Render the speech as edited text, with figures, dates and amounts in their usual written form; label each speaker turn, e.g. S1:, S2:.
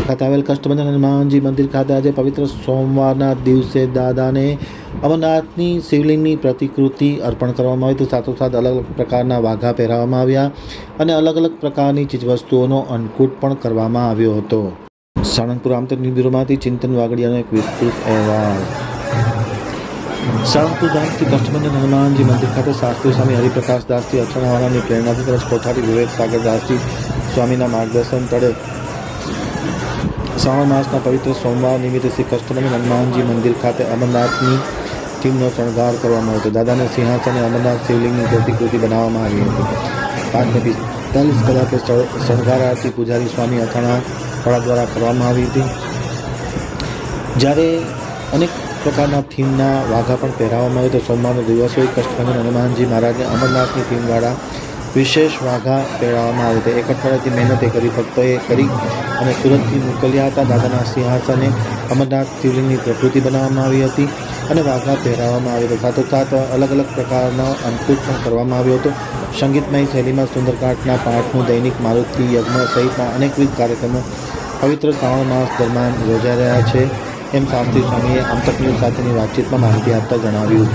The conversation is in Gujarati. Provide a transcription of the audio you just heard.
S1: ખાતે આવેલ કષ્ટભંજન હનુમાનજી મંદિર ખાતે આજે પવિત્ર સોમવારના દિવસે દાદાને અમરનાથની શિવલિંગની પ્રતિકૃતિ અર્પણ કરવામાં આવી. તો સાથોસાથ અલગ અલગ પ્રકારના વાઘા પહેરાવવામાં આવ્યા અને અલગ અલગ પ્રકારની ચીજવસ્તુઓનો અન્નકૂટ પણ કરવામાં આવ્યો હતો. સાળંગપુર આમતક બ્યુરોમાંથી ચિંતન વાગડિયાનો એક વિસ્તૃત અહેવાલ. સાળંગપુર ધામથી કષ્ટભંજન હનુમાનજી મંદિર ખાતે શાસ્ત્રી સ્વામી હરિપ્રકાશ દાસજી અથાણાવાળાની પ્રેરણાથી તેમજ કોઠારી વિવેક સાગર દાસજી સ્વામીના માર્ગદર્શન તળે શ્રાવણ માસના પવિત્ર સોમવાર નિમિત્તે શ્રી કષ્ટભંજન હનુમાનજી મંદિર ખાતે અમરનાથની થીમનો શણગાર કરવામાં આવ્યો હતો. દાદાને સિંહાસને અમરનાથ શિવલિંગની પ્રતિકૃતિ બનાવવામાં આવી હતી. 5:45 કલાકે શણગાર આરતી પૂજારી સ્વામી અથાણાવાળા દ્વારા કરવામાં આવી હતી. જ્યારે અનેક પ્રકારના થીમના વાઘા પણ પહેરાવવામાં આવ્યા. તો સોમવારનો દિવસ હોય કષ્ટભંજન હનુમાનજી મહારાજને અમરનાથની થીમવાળા વિશેષ વાઘા પહેરાવવામાં આવ્યા હતા. એક અઠવાડિયાથી મહેનતે કરી ભક્તોએ કરી અને સુરતથી મોકલ્યા હતા. દાદાના સિંહાસને અમરનાથ શિવલિંગની પ્રકૃતિ બનાવવામાં આવી હતી અને વાઘા પહેરાવવામાં આવ્યા હતા. સાથોસાથ અલગ અલગ પ્રકારનો અન્નકૂટ પણ કરવામાં આવ્યો હતો. સંગીતમય શૈલીમાં સુંદરકાંડના પાઠનું દૈનિક મારુતિ યજ્ઞ સહિતના અનેકવિધ કાર્યક્રમો પવિત્ર શ્રાવણ માસ દરમિયાન યોજાઈ રહ્યા છે, એમ શાસ્ત્રી સ્વામીએ આમતક ન્યૂઝ સાથેની વાતચીતમાં માહિતી આપતા જણાવ્યું.